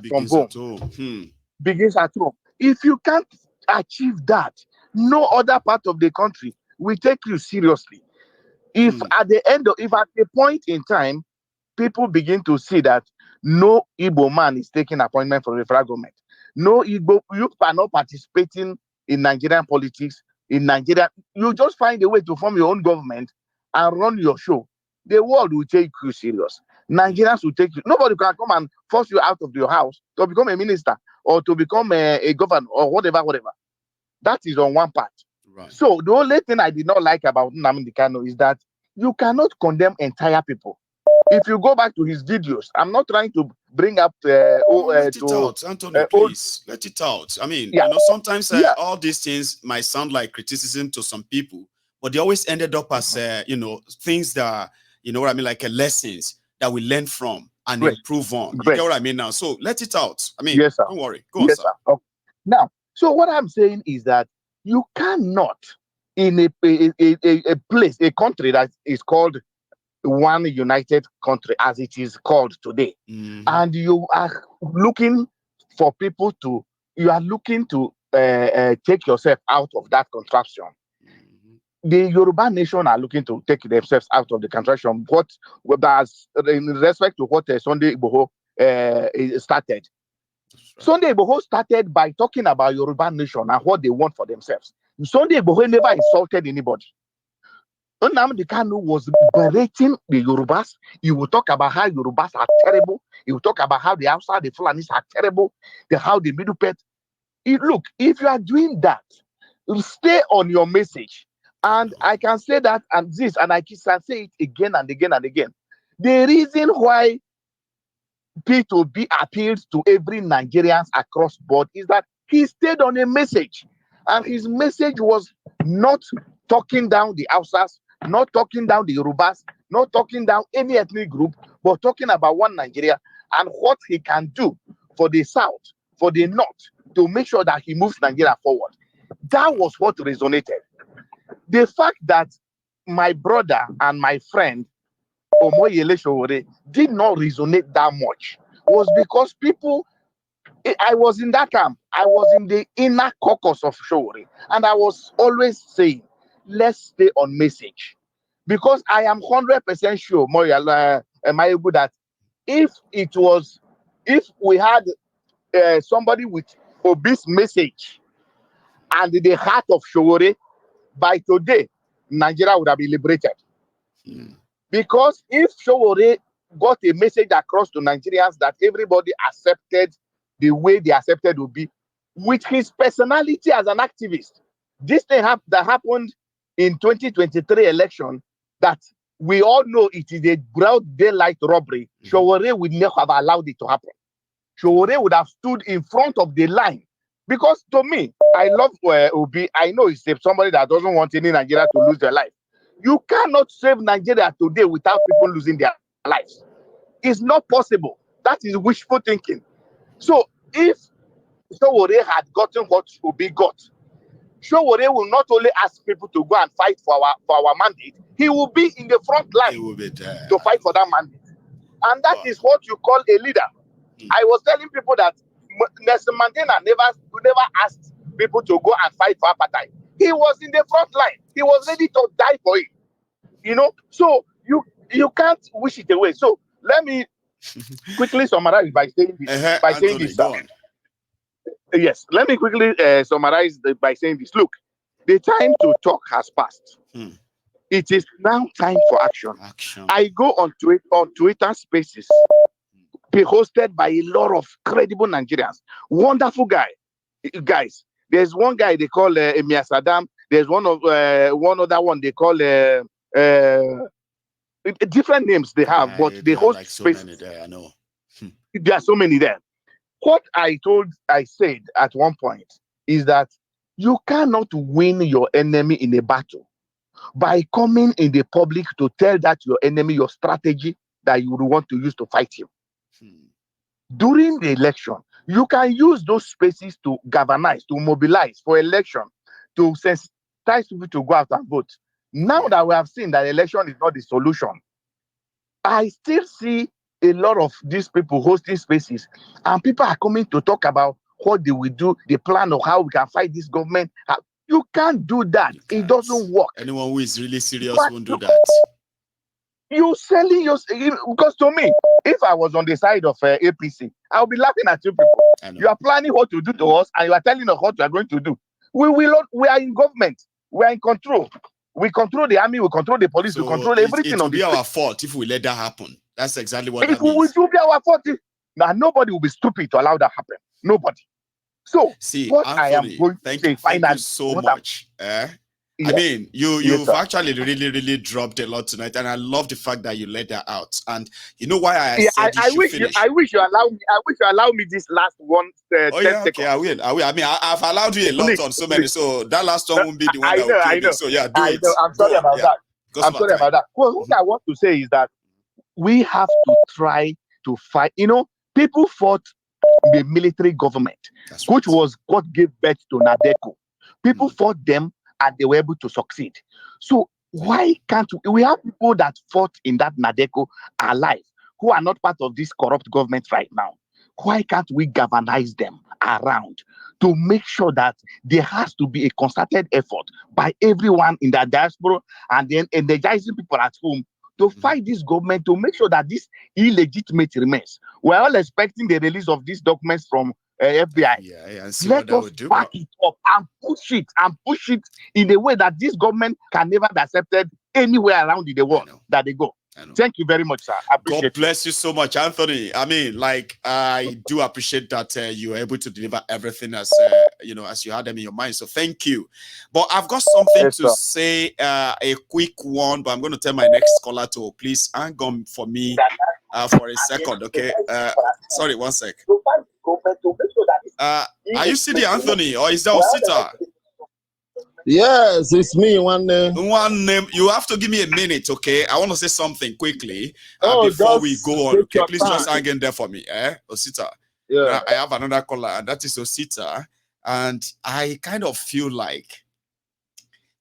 from home. Begins at home. If you can't achieve that, no other part of the country will take you seriously. If at a point in time, people begin to see that no Igbo man is taking appointment from the federal government, no Igbo youth are not participating in Nigerian politics, in Nigeria, you just find a way to form your own government and run your show. The world will take you serious. Nigerians will take you. Nobody can come and force you out of your house to become a minister or to become a governor or whatever. That is on one part. Right. So the only thing I did not like about Nnamdi Kanu is that you cannot condemn entire people. If you go back to his videos, I'm not trying to bring up let it out, Anthony, please. Let it out. I mean, sometimes all these things might sound like criticism to some people, but they always ended up as things that are, you know what I mean, like lessons that we learn from and improve on. You get what I mean now? So let it out. I mean, yes, sir. Don't worry. Go on, sir. Okay. Now, so what I'm saying is that you cannot, in a place, a country that is called one united country, as it is called today, and you are looking for people to, you are looking to take yourself out of that contraption. The Yoruba nation are looking to take themselves out of the contraption. What that's in respect to what Sunday Igboho started. Right. Sunday Igboho started by talking about Yoruba nation and what they want for themselves. Sunday Igboho never insulted anybody. Nnamdi Kanu was berating the Yorubas. He will talk about how Yorubas are terrible. He will talk about how the outside, the Fulanis are terrible. How the middle pet. Look, if you are doing that, stay on your message. And I can say that and this, and I can say it again and again and again. The reason why P2B appeals to every Nigerian across board is that he stayed on a message. And his message was not talking down the Hausas, not talking down the Yorubas, not talking down any ethnic group, but talking about one Nigeria and what he can do for the South, for the North, to make sure that he moves Nigeria forward. That was what resonated. The fact that my brother and my friend, Omoyele Sowore, did not resonate that much was because people, I was in that camp. I was in the inner caucus of Sowore, and I was always saying, let's stay on message. Because I am 100% sure, Mayogu, that if we had somebody with Obi's message and the heart of Sowore, by today, Nigeria would have been liberated. Because if Sowore got a message across to Nigerians that everybody accepted the way they accepted Obi, with his personality as an activist, this thing that happened in 2023 election, that we all know it is a broad daylight robbery, Sowore would never have allowed it to happen. Sowore would have stood in front of the line. Because to me, I love Obi. I know he's somebody that doesn't want any Nigeria to lose their life. You cannot save Nigeria today without people losing their lives. It's not possible. That is wishful thinking. So if Sowore had gotten what Obi got, Sowore will not only ask people to go and fight for our mandate, he will be in the front line to fight for that mandate. And that is what you call a leader. I was telling people that Nelson Mandela never asked people to go and fight for apartheid. He was in the front line. He was ready to die for it. So you can't wish it away. So let me quickly summarize by saying this. Yes, let me quickly summarize by saying this. Look, the time to talk has passed. It is now time for action. I go on Twitter Spaces, be hosted by a lot of credible Nigerians. Wonderful guys. There's one guy they call Emir Saddam. There's one other one they call different names they have, but they host like so spaces. many there, I know. There are so many there. What I said at one point is that you cannot win your enemy in a battle by coming in the public to tell that your enemy your strategy that you would want to use to fight him. During the election, you can use those spaces to galvanize, to mobilize for election, to sensitize people to go out and vote. Now that we have seen that election is not the solution, I still see a lot of these people hosting spaces, and people are coming to talk about what they will do, the plan of how we can fight this government. You can't do that. It doesn't work. Anyone who is really serious won't do that. You selling your, because to me, if I was on the side of APC, I'll be laughing at you people. You are planning what to do to us, and you are telling us what you are going to do. We are in government. We are in control. We control the army. We control the police. So we control everything. It will be our fault if we let that happen. That's exactly what that means. It will be our fault. Now nobody will be stupid to allow that happen. Nobody. So see, what Anthony, I am going to say, thank you so much. I mean, you've actually really dropped a lot tonight, and I love the fact that you let that out. And you know why I said I wish you allow me. I wish you allow me this last one. 10 seconds. Okay, I will. I mean, I've allowed you a lot on so many, so that last one won't be the one that will kill me. So yeah, do it. I'm sorry about that. I'm sorry about that. Well, what I want to say is that we have to try to fight. People fought the military government, which was what gave birth to Nadeco. People fought them, and they were able to succeed. So why can't we have people that fought in that Nadeco alive, who are not part of this corrupt government right now? Why can't we galvanize them around to make sure that there has to be a concerted effort by everyone in the diaspora, and then energizing people at home to fight this government, to make sure that this illegitimate remains? We're all expecting the release of these documents from FBI. Let us back it up and push it in a way that this government can never be accepted anywhere around in the world that they go. Thank you very much, sir. I appreciate God bless you so much, Anthony. I mean, I do appreciate that you were able to deliver everything as as you had them in your mind. So thank you. But I've got something to say, a quick one, but I'm going to tell my next caller to please hang on for me for a second, okay? Sorry, 1 sec. Are you Sidi Anthony, or is that Osita? Yes, it's me. One name. You have to give me a minute, okay? I want to say something quickly before we go on. Okay, please just hang in there for me, Osita. Yeah. I have another caller, and that is Osita. And I kind of feel like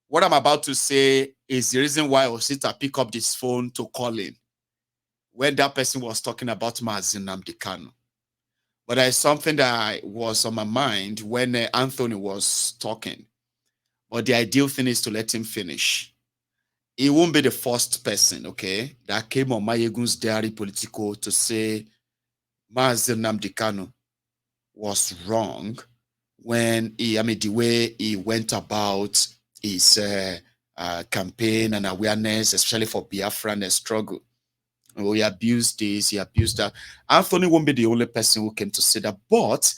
what I'm about to say is the reason why Osita picked up this phone to call in when that person was talking about Mazi Nnamdi Kanu. But there's something that was on my mind when Anthony was talking. But the ideal thing is to let him finish. He won't be the first person, okay, that came on Mayegun's Diary Politico to say Mazi Nnamdi Kanu was wrong when the way he went about his campaign and awareness, especially for Biafran struggle. He abused this, he abused that. Anthony won't be the only person who came to say that, but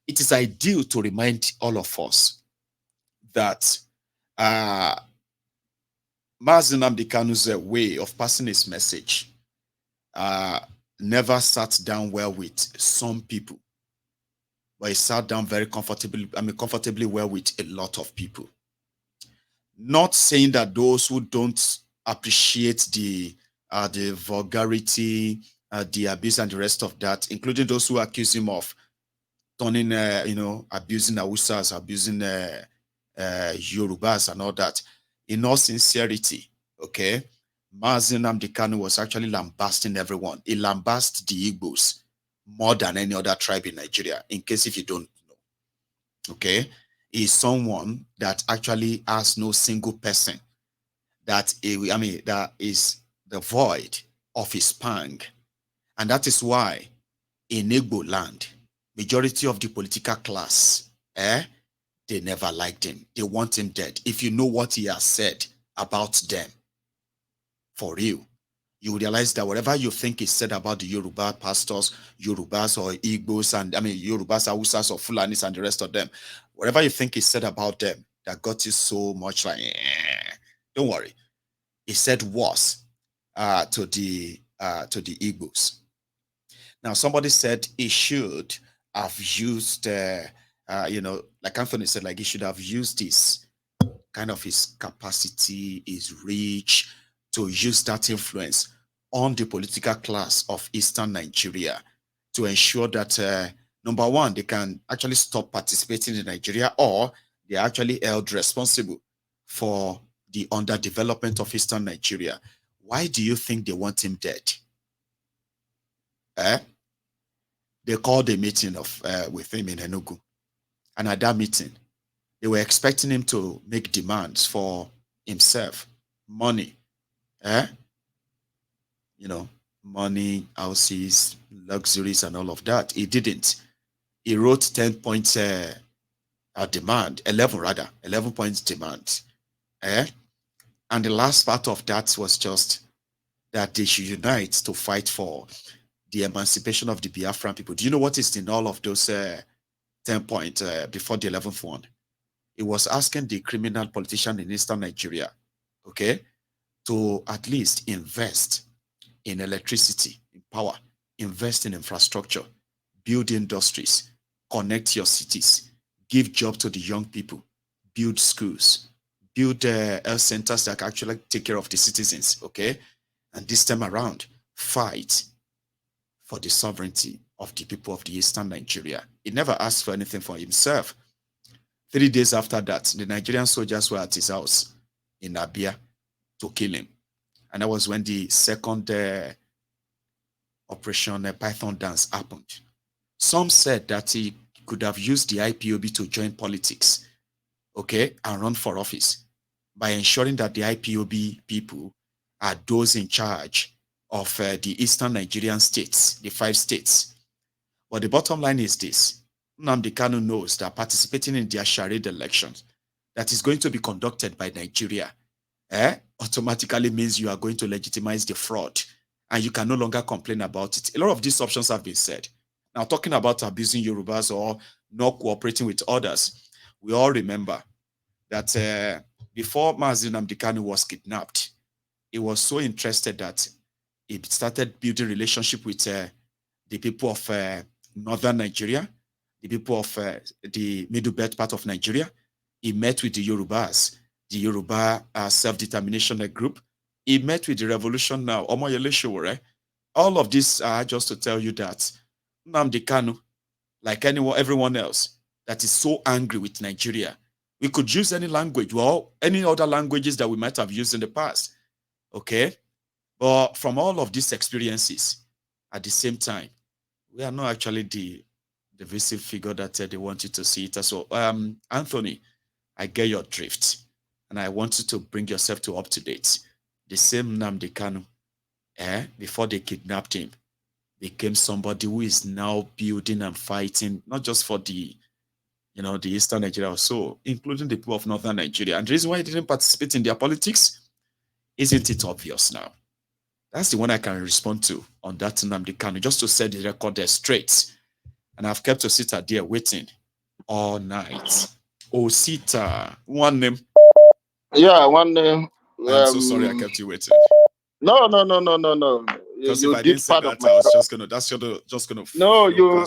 it is ideal to remind all of us that Mazi Nnamdi Kanu's way of passing his message never sat down well with some people, but he sat down very comfortably well with a lot of people. Not saying that those who don't appreciate the vulgarity, the abuse, and the rest of that, including those who accuse him of turning, abusing Awusas, abusing Yorubas, and all that. In all sincerity, okay, Mazi Nnamdi Kanu was actually lambasting everyone. He lambasted the Igbos more than any other tribe in Nigeria, in case if you don't know. Okay, he's someone that actually has no single person that is devoid of his pang. And that is why in Igbo land, majority of the political class, they never liked him. They want him dead. If you know what he has said about them, for real, you realize that whatever you think is said about the Yoruba pastors, Yorubas or Igbos, and Yorubas, Hausas or Fulanis and the rest of them, whatever you think is said about them, that got you so much like, don't worry. He said worse to the Igbos. Now, somebody said he should have used, like Anthony said, like he should have used his kind of his capacity, his reach, to use that influence on the political class of Eastern Nigeria to ensure that, number one, they can actually stop participating in Nigeria, or they're actually held responsible for the underdevelopment of Eastern Nigeria. Why do you think they want him dead? they called a meeting with him in Enugu. And at that meeting, they were expecting him to make demands for himself, money, money, houses, luxuries, and all of that. He didn't. He wrote 10 points a demand, 11 points demand. And the last part of that was just that they should unite to fight for the emancipation of the Biafran people. Do you know what is in all of those 10 points before the 11th one? It was asking the criminal politician in Eastern Nigeria, okay, to at least invest in electricity, in power, invest in infrastructure, build industries, connect your cities, give job to the young people, build schools, build health centers that can actually take care of the citizens, okay? And this time around, fight for the sovereignty of the people of the Eastern Nigeria. He never asked for anything for himself. 3 days after that, the Nigerian soldiers were at his house in Abia to kill him. And that was when the second Operation Python Dance happened. Some said that he could have used the IPOB to join politics, okay, and run for office by ensuring that the IPOB people are those in charge of the Eastern Nigerian states, the 5 states. But the bottom line is this. Nnamdi Kanu knows that participating in their charade elections that is going to be conducted by Nigeria automatically means you are going to legitimize the fraud and you can no longer complain about it. A lot of these options have been said. Now, talking about abusing Yorubas or not cooperating with others, we all remember that before Mazi Nnamdi Kanu was kidnapped, he was so interested that he started building relationship with the people of northern Nigeria, the people of the middle belt part of Nigeria. He met with the Yorubas, the Yoruba self-determination group. He met with the revolution now, Omoyele Sowore. All of this are just to tell you that Nnamdi Kanu, like everyone else, that is so angry with Nigeria. We could use any language, well, any other languages that we might have used in the past, okay? But from all of these experiences, at the same time, we are not actually the divisive figure that they want you to see it. So, Anthony, I get your drift, and I want you to bring yourself to up to date. The same Nnamdi Kanu, before they kidnapped him, became somebody who is now building and fighting, not just for the Eastern Nigeria also, including the people of Northern Nigeria. And the reason why he didn't participate in their politics, isn't it obvious now? That's the one I can respond to on that Nnamdi Kanu, just to set the record there straight. And I've kept Osita there waiting all night. Osita, one name. Yeah, one name. I'm so sorry I kept you waiting. No. Because if I didn't say that, I was just gonna. No, you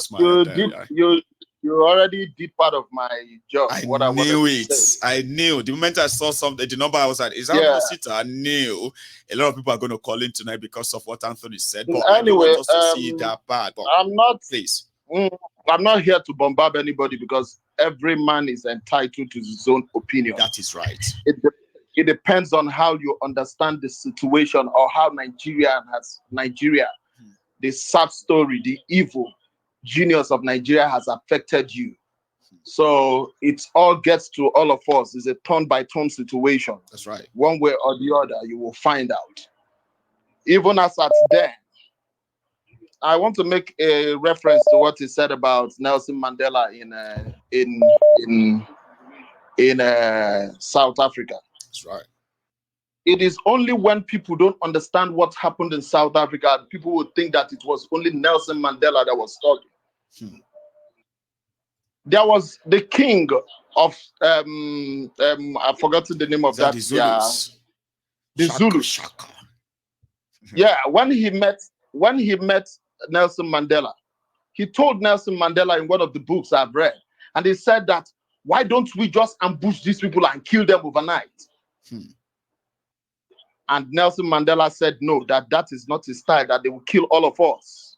already did part of my job. I knew it. I knew the moment I saw something, the number I was at, is that Osita? I knew a lot of people are going to call in tonight because of what Anthony said. But anyway, I don't want us to see that bad. But I'm not. Please. I'm not here to bombard anybody because every man is entitled to his own opinion. That is right. It depends on how you understand the situation or how Nigeria, the sad story, the evil genius of Nigeria has affected you. So it all gets to all of us. It's a turn-by-turn situation. That's right. One way or the other, you will find out. Even as at then, I want to make a reference to what he said about Nelson Mandela in South Africa. That's right. It is only when people don't understand what happened in South Africa, people would think that it was only Nelson Mandela that was talking. There was the king of I've forgotten the name of that. The Zulus. The Zulus. Shaka. Yeah, when he met Nelson Mandela, he told Nelson Mandela in one of the books I've read, and he said that, why don't we just ambush these people and kill them overnight? And Nelson Mandela said, no, that is not his style, that they will kill all of us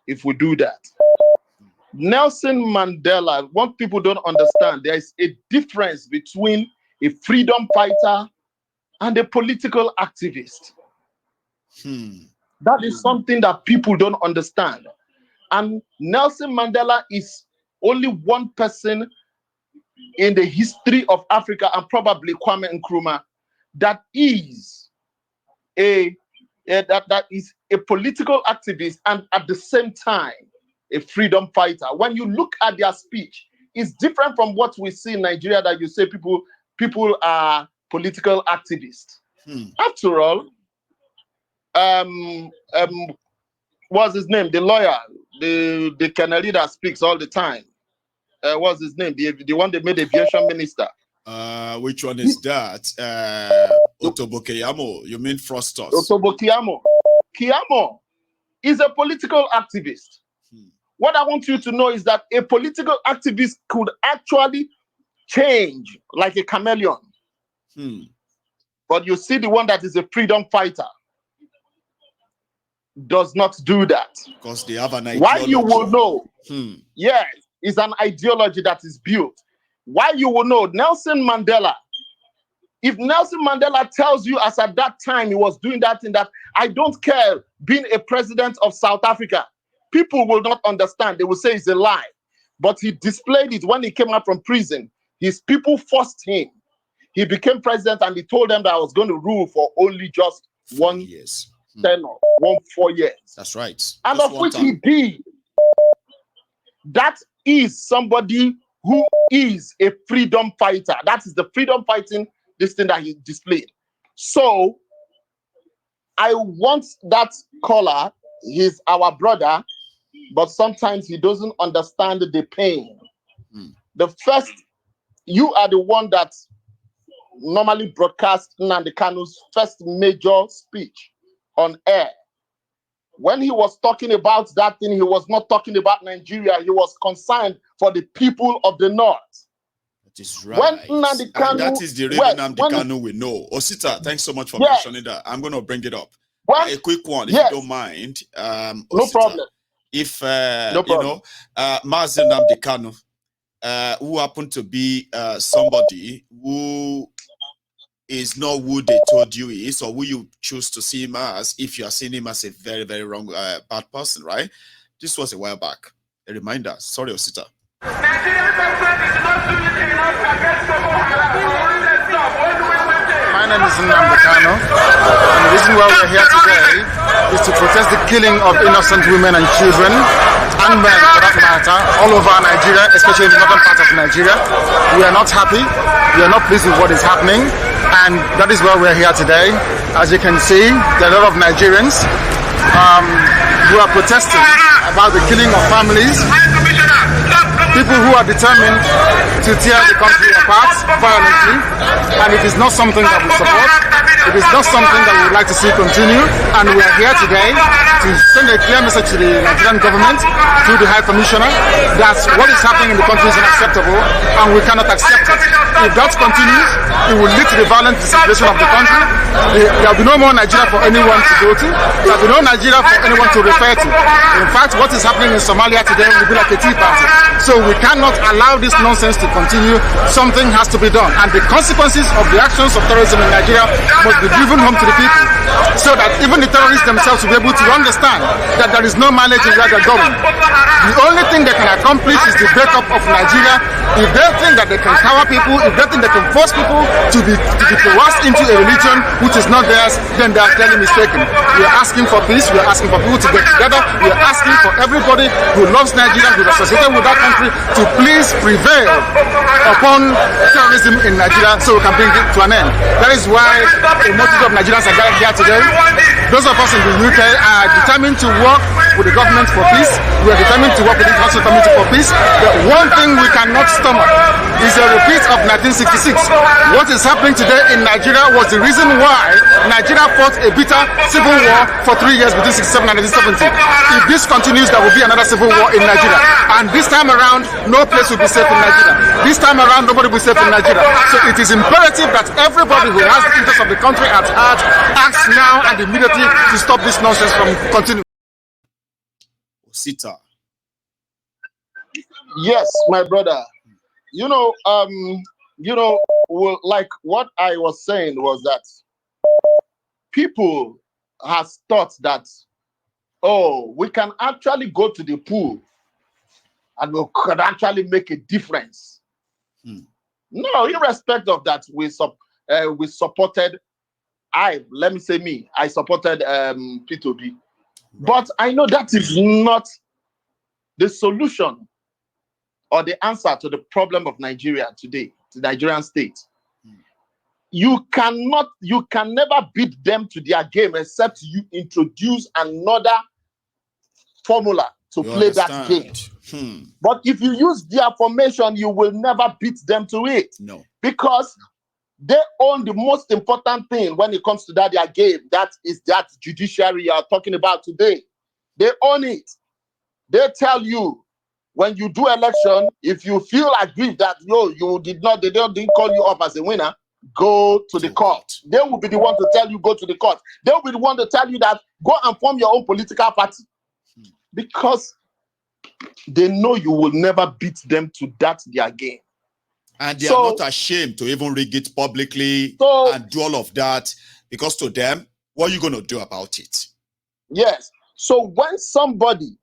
if we do that. Nelson Mandela, what people don't understand, there is a difference between a freedom fighter and a political activist. That is something that people don't understand. And Nelson Mandela is only one person in the history of Africa, and probably Kwame Nkrumah, that is that is a political activist and at the same time a freedom fighter. When you look at their speech, it's different from what we see in Nigeria, that you say people are political activists. After all, what's his name? The lawyer, the Kennedy that speaks all the time. What's his name? The one that made aviation minister. Which one is that? Otobo Keyamo. You mean Frostos? Otobo Keyamo. Keyamo is a political activist. What I want you to know is that a political activist could actually change like a chameleon. But you see, the one that is a freedom fighter does not do that. Because they have an ideology. Why you will know? Yes, it's an ideology that is built. Why you will know? Nelson Mandela. If Nelson Mandela tells you, as at that time he was doing that thing, that I don't care being a president of South Africa, people will not understand. They will say it's a lie. But he displayed it when he came out from prison. His people forced him. He became president, and he told them that I was going to rule for only just 1 year. 4 years. That's right. And of which he did. That is somebody who is a freedom fighter. That is the freedom fighting, this thing that he displayed. So I want that caller. He's our brother, but sometimes he doesn't understand the pain. The first, you are the one that normally broadcast Nnamdi Kanu's first major speech on air. When he was talking about that thing, he was not talking about Nigeria. He was concerned for the people of the North. That is right. When Nnamdi Kanu, that is the real Nnamdi Kanu we know. Osita, thanks so much for mentioning that. I'm going to bring it up. A quick one, if you don't mind. Osita, no problem. If, you know, Mazi Nnamdi Kanu, who happened to be somebody who is not who they told you he is, or who you choose to see him as, if you are seeing him as a very, very wrong, bad person, right? This was a while back. A reminder. Sorry, Osita. My name is Nnamdi Kanu, and the reason why we're here today is to protest the killing of innocent women and children, and men for that matter, all over Nigeria, especially in the northern part of Nigeria. We are not happy. We are not pleased with what is happening, and that is why we're here today. As you can see, there are a lot of Nigerians who are protesting about the killing of families, people who are determined to tear the country apart violently, and it is not something that we support. It is not something that we would like to see continue, and we are here today to send a clear message to the Nigerian government through the High Commissioner that what is happening in the country is unacceptable, and we cannot accept it. If that continues, it will lead to the violent disintegration of the country. There will be no more Nigeria for anyone to go to. There will be no Nigeria for anyone to refer to. In fact, what is happening in Somalia today will be like a tea party. So we cannot allow this nonsense to continue. Something has to be done, and the consequences of the actions of terrorism in Nigeria must be driven home to the people, so that even the terrorists themselves will be able to understand that there is no mileage in where they're going. The only thing they can accomplish is the breakup of Nigeria. If they think that they can cower people, if they think they can force people to be coerced into a religion which is not theirs, then they are clearly mistaken. We are asking for peace. We are asking for people to get together. We are asking for everybody who loves Nigeria, who is associated with that country, to please prevail upon terrorism in Nigeria so we can bring it to an end. That is why a multitude of Nigerians are gathered here today. Those of us in the UK are determined to work with the government for peace. We are determined to work with the international community for peace. The one thing we cannot stomach is a repeat of 1966. What is happening today in Nigeria was the reason why Nigeria fought a bitter civil war for 3 years between 1967 and 1970. If this continues, there will be another civil war in Nigeria. And this time around, no place will be safe in Nigeria. This time around, nobody will be safe in Nigeria. So it is imperative that everybody who has the interest of the country at heart acts now and immediately to stop this nonsense from continuing. Osita. Yes, my brother. Like what I was saying was that people has thought that oh, we can actually go to the pool and we could actually make a difference. No, irrespective of that, we supported. Let me say me. I supported P2B, but I know that is not the solution or the answer to the problem of Nigeria today, the Nigerian state. You can never beat them to their game except you introduce another formula to play that game. But if you use their formation, you will never beat them to it. No. Because they own the most important thing when it comes to their game. That is that judiciary you are talking about today. They own it. They tell you when you do election, if you feel aggrieved that they didn't call you up as a winner, go to the court. They will be the one to tell you go to the court. They will be the one to tell you that go and form your own political party. Because they know you will never beat them to their game. And they are not ashamed to even rig it publicly and do all of that, because to them, what are you going to do about it? Yes. So when somebody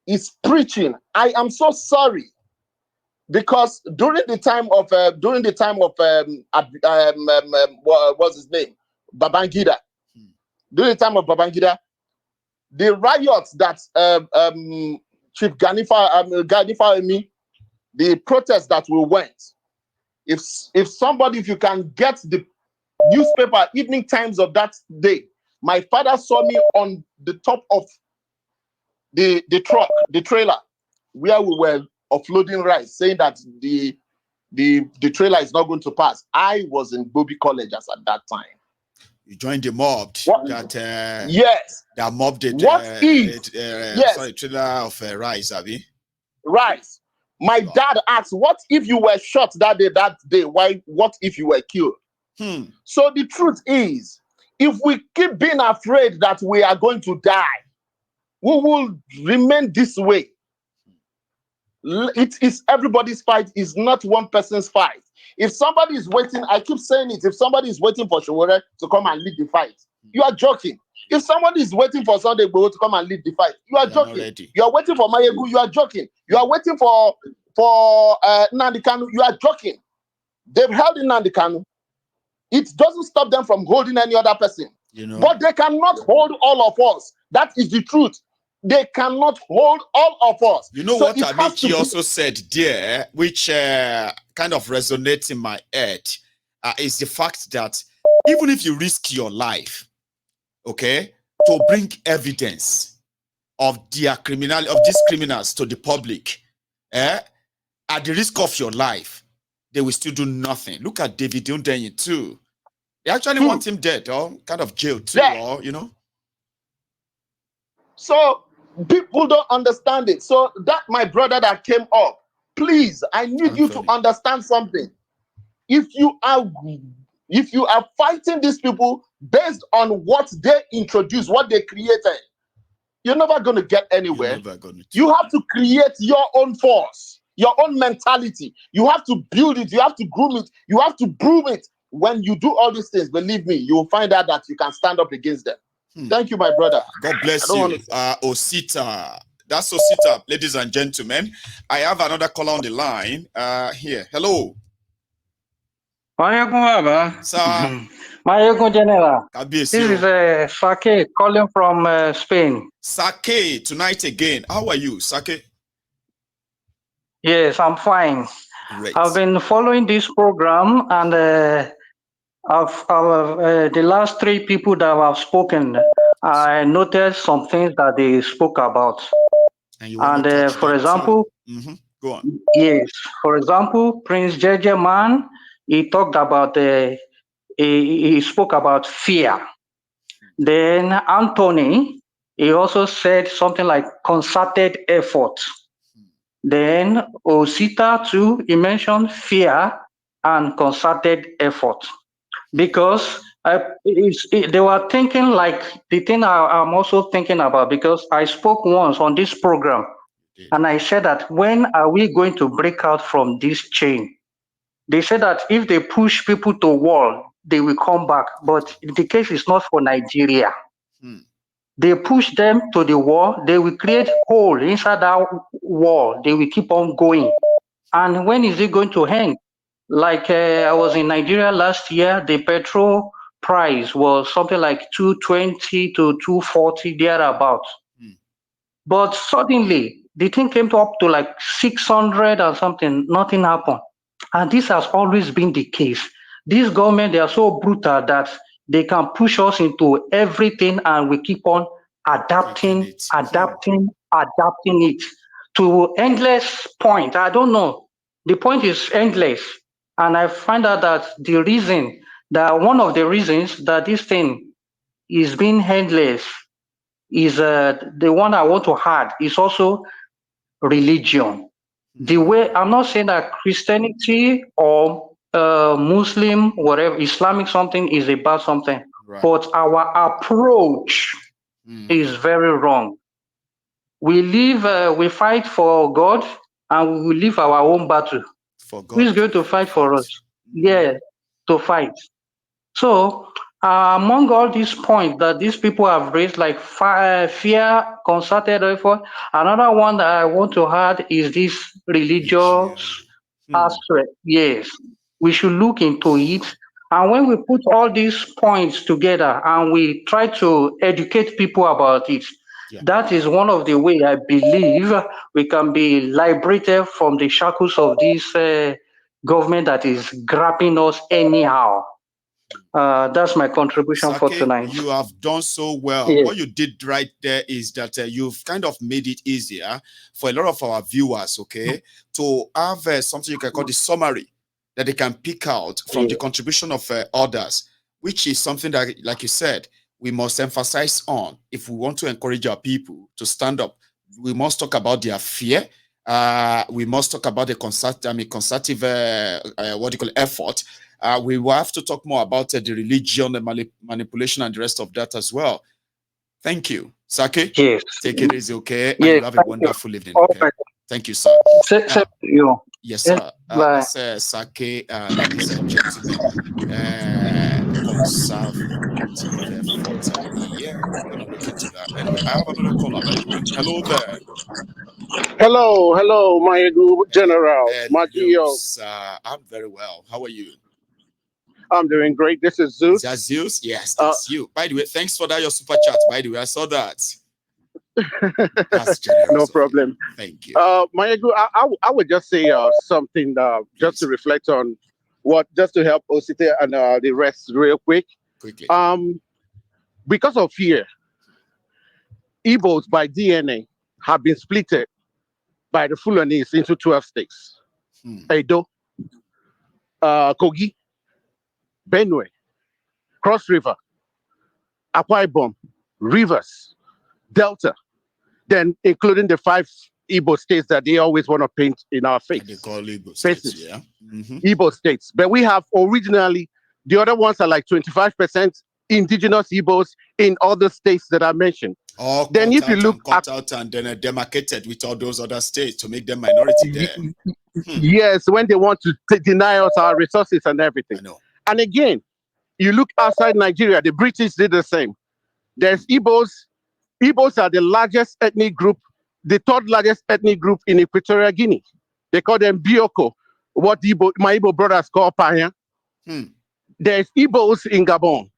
is preaching, I am so sorry, because during the time of what's his name, Babangida, during the time of Babangida, the riots that Chief Ganifa, the protests that we went. If you can get the newspaper Evening Times of that day, my father saw me on the top of the truck, the trailer, where we were offloading rice, saying that the trailer is not going to pass. I was in Bobby College at that time. You joined the mob yes, that mobbed it. Trailer of rice, Abi. Rice. My dad asked, what if you were shot that day? What if you were killed? So the truth is, if we keep being afraid that we are going to die, we will remain this way. It is everybody's fight, is not one person's fight. If somebody is waiting, I keep saying it, if somebody is waiting for Showore to come and lead the fight, you are joking. If somebody is waiting for Sunday Igboho to come and lead the fight, you are joking. You are waiting for Mayegu, you are joking. You are waiting for Nnamdi Kanu, you are joking. They've held in Nnamdi Kanu. It doesn't stop them from holding any other person. But they cannot hold all of us. That is the truth. They cannot hold all of us. You know what Amaechi also said there, which kind of resonates in my head, is the fact that even if you risk your life, okay, to bring evidence of their criminality, of these criminals to the public, at the risk of your life, they will still do nothing. Look at David Undenyi too. They actually want him dead or kind of jailed too, or So people don't understand it. So that my brother that came up, please, I need you to understand something. If you are fighting these people based on what they introduced, what they created, you're never going to get anywhere. You have to create your own force, your own mentality. You have to build it. You have to groom it. You have to broom it. When you do all these things, believe me, you will find out that you can stand up against them. Thank you, my brother. God bless you. Osita. That's Osita, ladies and gentlemen. I have another caller on the line here. Hello. Sir. General. This is Sake calling from Spain. Sake, tonight again. How are you, Sake? Yes, I'm fine. Great. I've been following this program, and the last three people that have spoken, I noted some things that they spoke about. And for example, go on. Yes, for example, Prince Jeje Man, he talked about he spoke about fear. Then Anthony, he also said something like concerted effort. Then Osita too, he mentioned fear and concerted effort. Because they were thinking like the thing I'm also thinking about, because I spoke once on this program and I said that when are we going to break out from this chain? They said that if they push people to wall, they will come back. But the case is not for Nigeria. They push them to the wall. They will create hole inside that wall. They will keep on going. And when is it going to end? Like I was in Nigeria last year, the petrol price was something like 220 to 240 thereabouts. But suddenly the thing came up to like 600 or something. Nothing happened. And this has always been the case. This government, they are so brutal that they can push us into everything and we keep on adapting it to endless point. I don't know. The point is endless. And I find out that one of the reasons that this thing is being endless is the one I want to add is also religion. The way, I'm not saying that Christianity or Muslim, whatever, Islamic something is a bad something, but our approach is very wrong. We fight for God and we live our own battle. Who is going to fight for us? Yeah, to fight. So among all these points that these people have raised, like fear, concerted effort, another one that I want to add is this religious aspect. Yes, we should look into it. And when we put all these points together and we try to educate people about it, that is one of the ways I believe we can be liberated from the shackles of this government that is grabbing us anyhow. That's my contribution for tonight. You have done so well. Yes. What you did right there is that you've kind of made it easier for a lot of our viewers, to have something you can call the summary that they can pick out from the contribution of others, which is something that, like you said, we must emphasize on if we want to encourage our people to stand up. We must talk about their fear. We must talk about the concerted effort. We will have to talk more about the religion, the manipulation, and the rest of that as well. Thank you, Sake. Yes. Take it easy, okay? And yes, you have a wonderful evening. All okay? right. Thank you, sir. Yes, sir. That's Sake, ladies and gentlemen. Conservative effort. Yeah, we're gonna look into that. Anyway, I have another caller, by the way. Hello there. Hello, my General. Hello, sir. I'm very well. How are you? I'm doing great. This is Zeus. Is that Zeus? Yes, that's you. By the way, thanks for that, your super chat. By the way, I saw that. That's generous. No problem. Thank you. Mayegu, I would just say something just to reflect on just to help Osite and the rest real quick. Quickly. Because of fear, Igbos by DNA have been splitted by the Fulanese into 12 states. Edo, Kogi, Benue, Cross River, Akwa Ibom, Rivers, Delta, then including the 5 Igbo states that they always want to paint in our face. They call Igbo states, yeah. Igbo states. But we have originally, the other ones are like 25% indigenous Igbos in other states that I mentioned. Then if you look cut out and then demarcated with all those other states to make them minority there. Yes, when they want to deny us our resources and everything. I know. And again, you look outside Nigeria, the British did the same. There's Igbos. Igbos are the largest ethnic group, the 3rd largest ethnic group in Equatorial Guinea. They call them Bioko, what my Igbo brothers call Panya. There's Igbos in Gabon.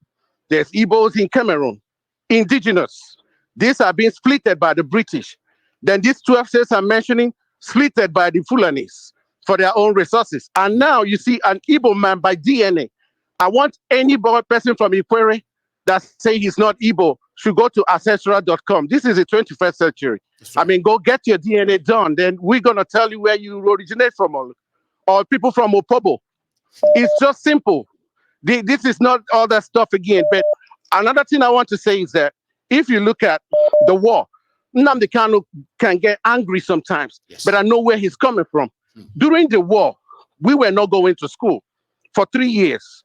There's Igbos in Cameroon. Indigenous. These are being splitted by the British. Then these 12 states I'm mentioning, splitted by the Fulanese for their own resources. And now you see an Igbo man by DNA. I want any person from Ikwere that say he's not Igbo should go to ancestral.com. This is the 21st century. Right. I mean, go get your DNA done. Then we're going to tell you where you originate from, or people from Opobo. It's just simple. This is not all that stuff again. But another thing I want to say is that if you look at the war, Nnamdi Kanu can get angry sometimes, but I know where he's coming from. During the war, we were not going to school for 3 years.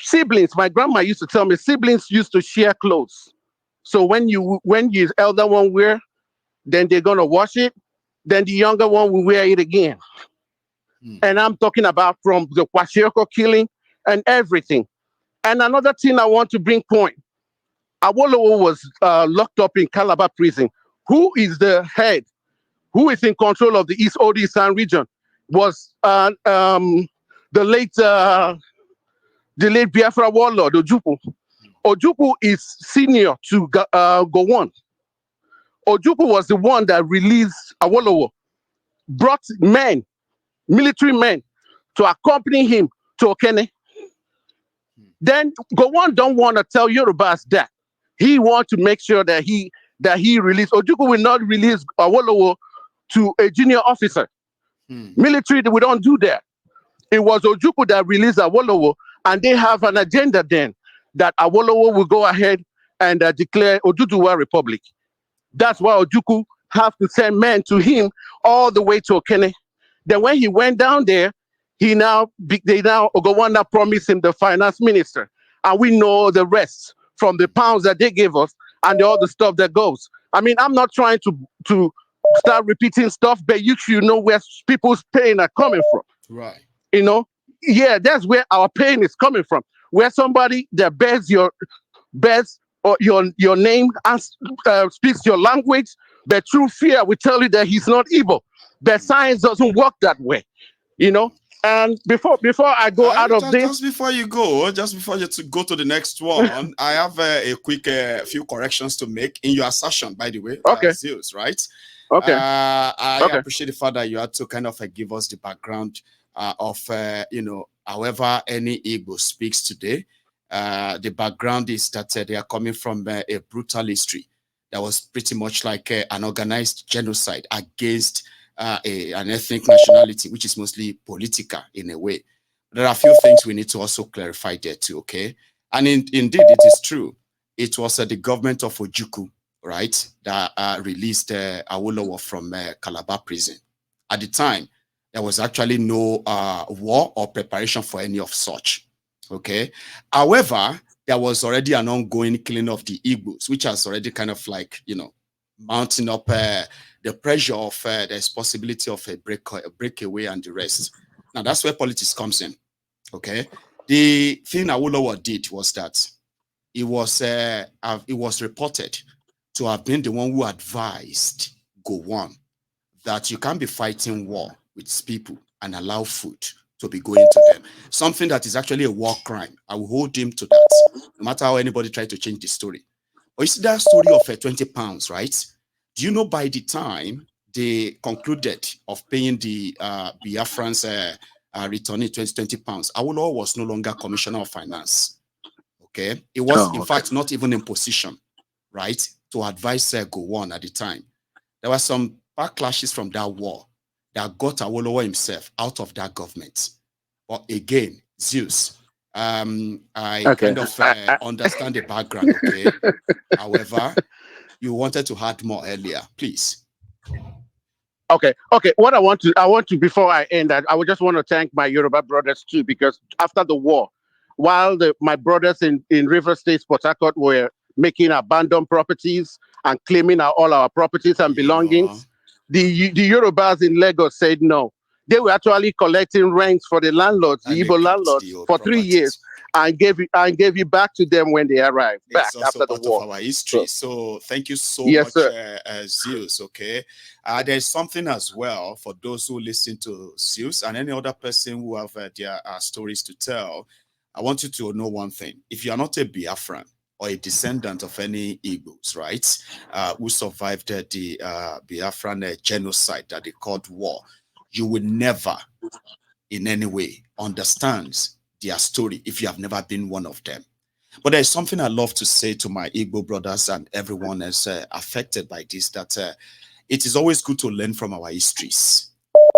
Siblings, my grandma used to tell me, siblings used to share clothes. So when you elder one wear, then they're gonna wash it, then the younger one will wear it again. And I'm talking about from the Kwashiorkor killing and everything. And another thing I want to bring point, Awolowo was locked up in Calabar prison. Who is the head? Who is in control of the Old Eastern region? Was the late Biafra warlord Ojukwu. Ojukwu is senior to Gowon. Ojukwu was the one that released Awolowo, brought men, military men, to accompany him to Okene. Then Gowon don't want to tell Yorubas that. He wants to make sure that he release. Ojukwu will not release Awolowo to a junior officer. Military, we don't do that. It was Ojukwu that released Awolowo, and they have an agenda then that Awolowo will go ahead and declare Oduduwa Republic. That's why Ojukwu have to send men to him all the way to Okene. Then when he went down there, Ogowanda promised him the finance minister, and we know the rest from the pounds that they gave us and all the stuff that goes. I mean, I'm not trying to start repeating stuff, but you should know where people's pain are coming from. Right. You know, yeah, that's where our pain is coming from. Where somebody that bears your name and speaks your language, but through fear we tell you that he's not evil. But science doesn't work that way, you know. And before I go out of this, just before you go to go to the next one, I have a quick few corrections to make in your assertion, by the way. Okay. Zeus, right? Okay. I appreciate the fact that you had to kind of give us the background of however any Igbo speaks today. The background is that they are coming from a brutal history that was pretty much like an organized genocide against an ethnic nationality, which is mostly political in a way. There are a few things we need to also clarify there too, okay? And indeed, it is true. It was the government of Ojukwu, right, that released Awolowo from Calabar prison. At the time, there was actually no war or preparation for any of such, okay? However, there was already an ongoing killing of the Igbos, which has already kind of like, mounting up the pressure of there's possibility of a breakaway and the rest. Now, that's where politics comes in, okay? The thing Awolowo did was that it was reported to have been the one who advised Gowon that you can't be fighting war with people and allow food to be going to them. Something that is actually a war crime. I will hold him to that, no matter how anybody tries to change the story. But you see that story of 20 pounds, right? Do you know by the time they concluded of paying the Biafrans returning 20 pounds, Awolowo was no longer Commissioner of Finance. Okay? It was, in fact, not even in position, right, to advise Gowon at the time. There were some backlashes from that war that got Awolowo himself out of that government. But again, Zeus, I kind of understand the background, okay? However, you wanted to add more earlier, please. Okay. What I want to before I end that, I would just want to thank my Yoruba brothers too, because after the war, while my brothers in River State, Port Harcourt were making abandoned properties and claiming all our properties and belongings, the Yorubas in Lagos said no. They were actually collecting rents for the landlords, the Igbo landlords, for 3 years, and gave it back to them when they arrived back after the war. Of our history. So thank you so much, Zeus. Okay, there's something as well for those who listen to Zeus and any other person who have their stories to tell. I want you to know one thing: if you are not a Biafran or a descendant of any Igbos, right, who survived the Biafran genocide that they called war, you will never in any way understand their story if you have never been one of them. But there's something I love to say to my Igbo brothers and everyone else affected by this, that it is always good to learn from our histories,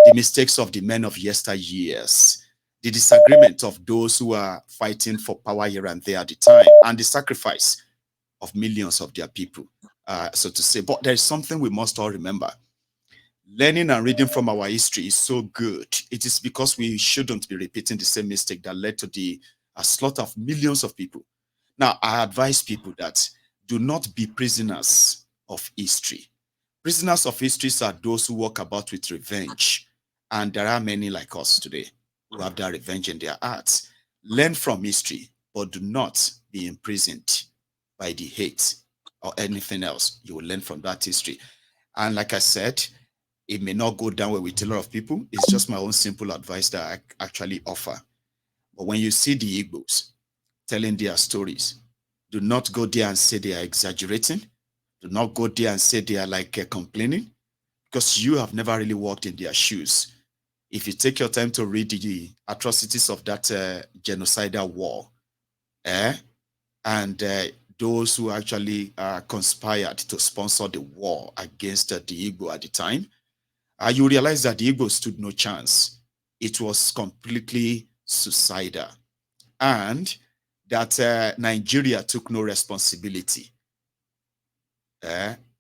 the mistakes of the men of yesteryears, the disagreement of those who are fighting for power here and there at the time, and the sacrifice of millions of their people, so to say. But there's something we must all remember. Learning and reading from our history is so good. It is because we shouldn't be repeating the same mistake that led to the slaughter of millions of people. Now, I advise people that do not be prisoners of history. Prisoners of history are those who walk about with revenge. And there are many like us today who have that revenge in their hearts. Learn from history, but do not be imprisoned by the hate or anything else. You will learn from that history. And like I said, it may not go down well with a lot of people. It's just my own simple advice that I actually offer. But when you see the Igbos telling their stories, do not go there and say they are exaggerating. Do not go there and say they are like complaining, because you have never really walked in their shoes. If you take your time to read the atrocities of that genocidal war, and those who actually conspired to sponsor the war against the Igbo at the time, you realize that the Igbo stood no chance. It was completely suicidal. And that Nigeria took no responsibility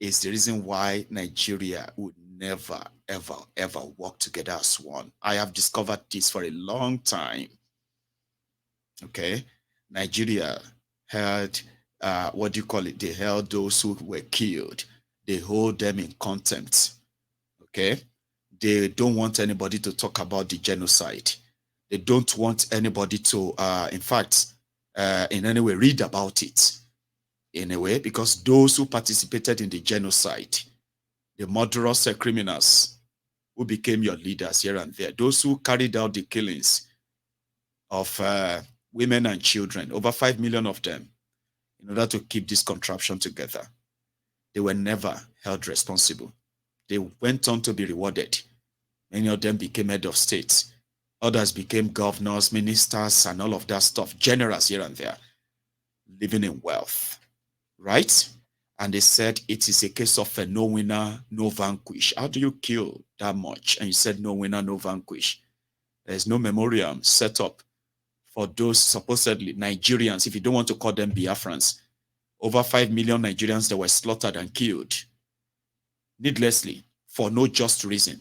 is the reason why Nigeria would never, ever, ever work together as one. I have discovered this for a long time. Okay, Nigeria held, what do you call it? They held those who were killed. They hold them in contempt. Okay, they don't want anybody to talk about the genocide. They don't want anybody to, in fact, in any way read about it. In a way, because those who participated in the genocide, the murderous criminals who became your leaders here and there, those who carried out the killings of women and children, over 5 million of them, in order to keep this contraption together, they were never held responsible. They went on to be rewarded. Many of them became head of state. Others became governors, ministers, and all of that stuff, generals here and there, living in wealth. Right? And they said it is a case of a no winner, no vanquish. How do you kill that much? And you said no winner, no vanquish. There's no memorial set up for those supposedly Nigerians, if you don't want to call them Biafrans. Over 5 million Nigerians that were slaughtered and killed needlessly for no just reason.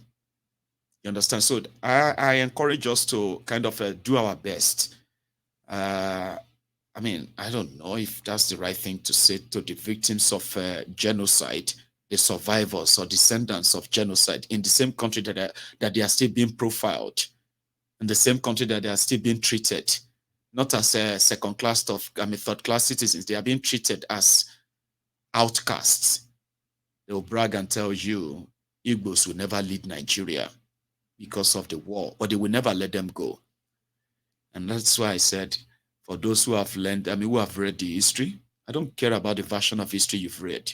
You understand? So I encourage us to kind of do our best. I mean, I don't know if that's the right thing to say to the victims of genocide, the survivors or descendants of genocide in the same country that they are still being profiled, in the same country that they are still being treated, not as second class third class citizens. They are being treated as outcasts. They will brag and tell you Igbos will never lead Nigeria because of the war, but they will never let them go. And that's why I said, for those who have learned, who have read the history, I don't care about the version of history you've read.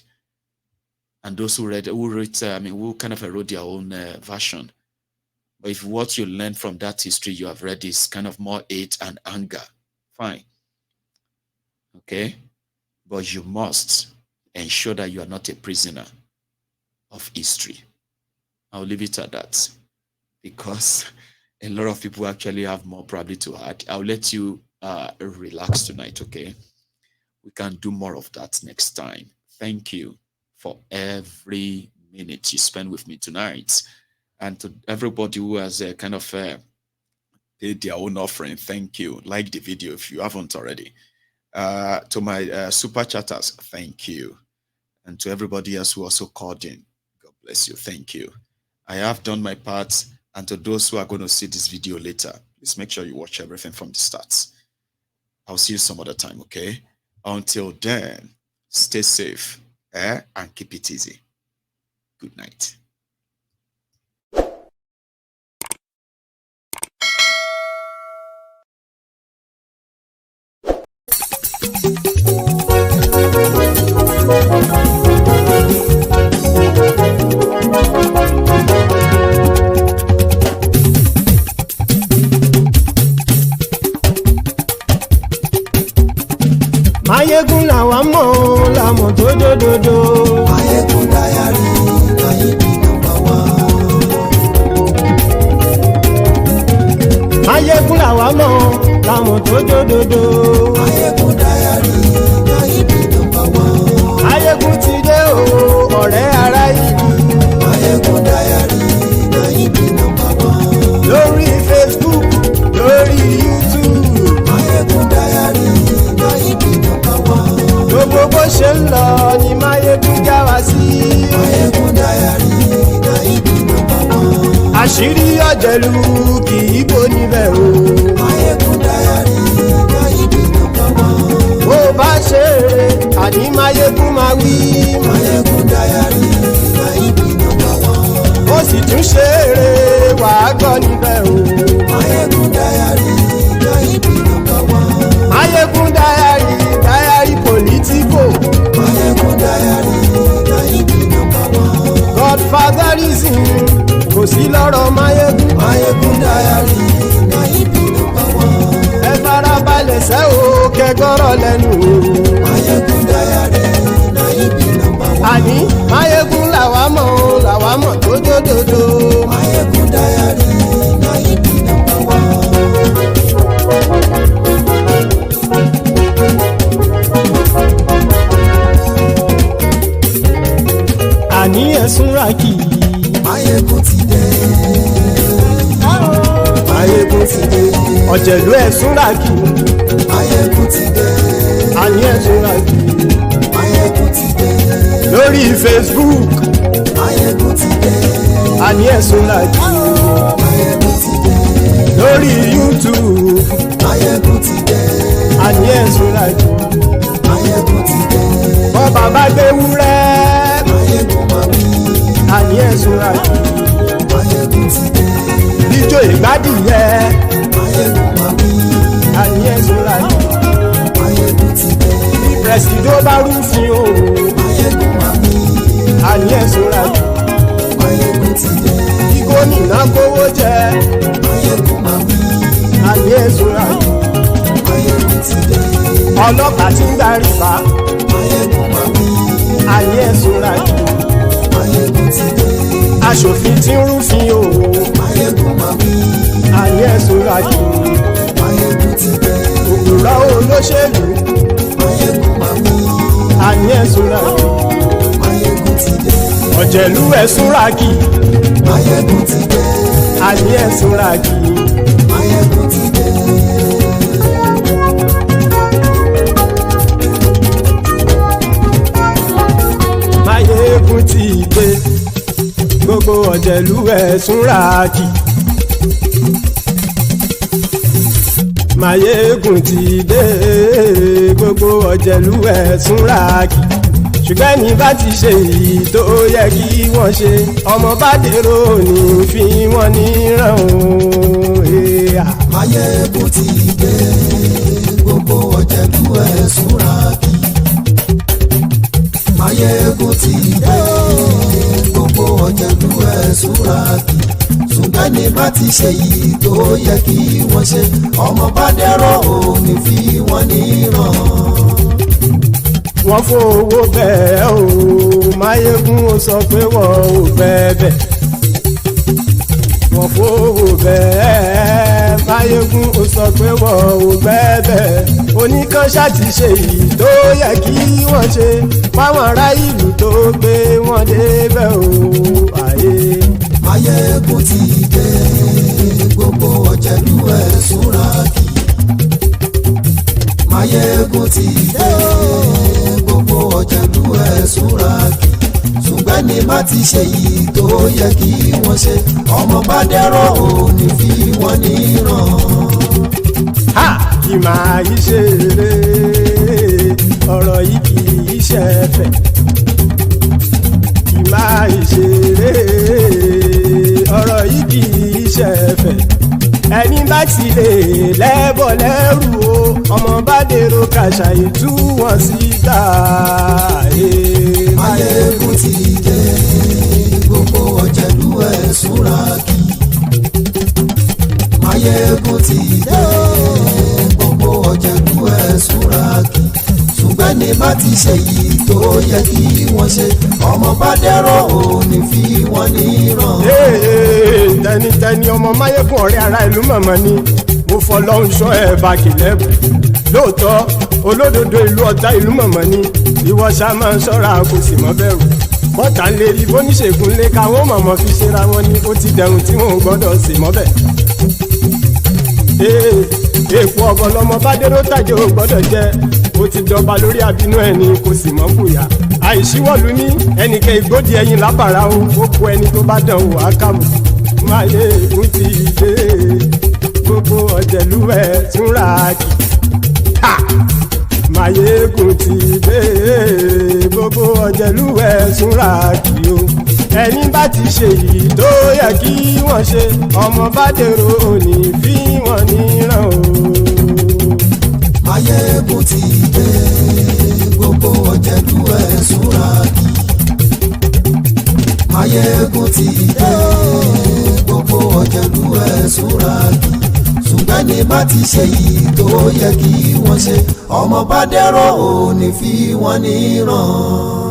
And those who who kind of wrote their own version. But if what you learn from that history you have read is kind of more hate and anger, fine. Okay? But you must ensure that you are not a prisoner of history. I'll leave it at that. Because a lot of people actually have more probably to add. I'll let you relax tonight, okay? We can do more of that next time. Thank you for every minute you spend with me tonight. And to everybody who has kind of paid their own offering, thank you. Like the video if you haven't already. To my super chatters, thank you. And to everybody else who also called in, God bless you, thank you. I have done my part. And to those who are going to see this video later, please make sure you watch everything from the start. I'll see you some other time, okay? Until then, stay safe and keep it easy. Good night. Ayégún làwa mọ̀ làmọ̀ tó dòdòdò. Ayégún Diary, Ayébi number one. Ayégún làwa mọ̀ làmọ̀ tó dòdòdò. Ayégún Diary, Ayébi number one. Ayégún ti dé o, ọ̀rẹ́ ará ìlú. Ayégún Diary, Ayébi number one. Lórí Facebook, lórí YouTube. Ayégún Diary, Ayébi number one. Gbogbo bó ṣe ń lọ ni Máyégún já wa sí. Ayégún Diary, Ayébi number one. Àṣírí ọ̀jẹ̀lú kì í bò níbẹ̀ o. Ayégún Diary, Ayébi number one. Bó bá ṣe eré àní Máyégún máa wí. Máyégún Diary na ibi number one. Ó sì tún ṣe eré wàá gbọ́ níbẹ̀ o. Máyégún Diary na ibi number one. Máyégún Diary, Diary political. Máyégún Diary na ibi number one. Godfatherism kò sí lọ́rọ̀ Máyégún. Máyégún Diary na ibi number one. Ẹ farabalẹ̀ sẹ́ o kẹgọ́rọ̀ lẹ́nu o. Máyégún Diary na ibi number one. Àní Máyégún làwa mọ̀ tó dódòdó. Máyégún Diary na ibi number one. Àní ẹ̀sùn ràkì. Máyégún ti dé. Máyégún ti dé. Ọ̀jẹ̀lú ẹ̀sùn ràkì. Máyégún ti dé. Àní ẹ̀sùn ràkì. Máyégún ti dé. Lórí Facebook. Máyégún ti dé. Àní ẹ̀sùn ràkì. Máyégún ti dé. Lórí YouTube. Máyégún ti dé. Àní ẹ̀sùn ràkì. Máyégún ti dé. Wọ́n bàbá gbé wúrẹ́. Máyégún máa wí. Àní ẹ̀sùn ràkì. Máyégún ti dé. Ijó ìgbádìyẹ. Máyégún máa wí. Àní ẹ̀sùn ràkì. Máyégún ti dé. Bí pẹ̀sìdó bá rúfin o. Máyégún máa wí. Àní ẹ̀sùn ràkì. Máyégún ti dé. Bí gómìnà kówó jẹ. Máyégún máa wí. Àní ẹ̀sùn ràkì. Máyégún ti dé. Ọlọ́pàá tí ń darí bá. Máyégún máa wí. Àní ẹ̀sùn ràkì. Máyégún ti dé. Aṣòfin tí ń rúfin o. Máyégún máa wí. Àní ẹ̀sùn ràkì. Máyégún ti dé. Òpùrọ́ olóṣèlú. Máyégún máa wí. Àní ẹ̀sùn ràkì. Máyégún ti dé. Ọ̀jẹ̀lú ẹ̀sùn ràkì. Máyégún ti dé. Àní ẹ̀sùn ràkì. Máyégún ti dé. Máyégún ti dé. Gbogbo ọ̀jẹ̀lú ẹ̀sùn ràkì. Máyégún ti dé. Gbogbo ọ̀jẹ̀lú ẹ̀sùn ràkì. Ṣùgbọ́n ní bá ti ṣe èyí tó yẹ kí wọ́n ṣe, ọmọ bá dèrò ní fi wọ́n níran o. Máyégún ti dé. Gbogbo ọ̀jẹ̀lú ẹ̀sùn ràkì. Máyégún ti dé. Gbogbo ọ̀jẹ̀lú ẹ̀sùn ràkì. Ṣùgbọ́n ní bá ti ṣe èyí tó yẹ kí wọ́n ṣe, ọmọ bá dẹ̀rọ̀ ò ní fi wọ́n níran. Wọ́n fowó bẹ́ẹ̀ o, Máyégún ó sọ pé wọ́n ò fẹ́ bẹ̀. Wọ́n fowó bẹ́ẹ̀, Máyégún ó sọ pé wọ́n ò fẹ́ bẹ̀. Oníkan ṣáàtì ṣe èyí tó yẹ kí wọ́n ṣe fáwọn ará ìlú tó gbé wọn débẹ̀ o. Àyè. Máyégún ti dé. Gbogbo ọ̀jẹ̀lú ẹ̀sùn ràkì. Máyégún ti dé. Gbogbo ọ̀jẹ̀lú ẹ̀sùn ràkì. Ṣùgbọ́n ní bá ti ṣe yìí tó yẹ kí wọ́n ṣe, ọmọ bá dẹ̀rọ̀ ò ní fi wọ́n níran. Ha! Kì máa yí ṣe eré, ọ̀rọ̀ yìí kì í ṣe ẹ̀fẹ̀. Kì máa yí ṣe eré, ọ̀rọ̀ yìí kì í ṣe ẹ̀fẹ̀. Ẹni bá ti lè lẹ́bọ̀ lẹ́rù o, ọmọ bá dèrò kàṣà ìtú wọn síta. Máyégún ti dé. Gbogbo ọ̀jẹ̀lú ẹ̀sùn ràkì. Máyégún ti dé. Gbogbo ọ̀jẹ̀lú ẹ̀sùn ràkì. Ṣùgbọ́n ní bá ti ṣe yìí tó yẹ kí wọ́n ṣe, ọmọ bá dẹ̀rọ̀ ò ní fi wọ́n níran. Tẹnitẹni ọmọ Máyégún ọ̀rẹ́ ara ìlú mọ̀mọ́ ni mo fọlọ́hún ṣọ́ ẹ̀ bá kìlẹ́bù. Lóòótọ́ olódodo ìlú ọ̀tá ìlú mọ̀mọ́ ni ìwọ ṣá máa ń ṣọ́ra kò sì mọ́ bẹ̀rù. Bọ́tà ń lè rí bóníṣègùn lé káwọn mọ̀mọ́ fi ṣera wọn ni ó ti dẹrùn tí wọn ò gbọ́dọ̀ sì mọ́ bẹ̀. Èèpo ọ̀bọ lọmọ bá dérò tàjẹ́ ò gbọ́dọ̀ jẹ́, ó ti jọba lórí abínú ẹni kò sì mọ́ bùyà. Àìsíwọ́lu ní ẹnìkẹ́ ìgbódì ẹyin lábàrá o, ó kó ẹni tó bá dán wò á kàmù. Máyégún ti dé. Gbogbo ọ̀jẹ̀lú ẹ̀sùn ràkì. Máyégún ti dé gbogbo ọ̀jẹ̀lú ẹ̀ súnra kì o ẹni bá ti ṣe yìí tó yẹ kí wọ́n ṣe ọmọ bá dèrò òní fi wọ́n níran o. Máyégún ti dé gbogbo ọ̀jẹ̀lú ẹ̀ súnra kì. Máyégún ti dé gbogbo ọ̀jẹ̀lú ẹ̀ súnra kì. Ṣùgbọ́n ní bá ti ṣe yìí tó yẹ kí wọ́n ṣe ọmọ bá dèrò òní fi wọ́n níran.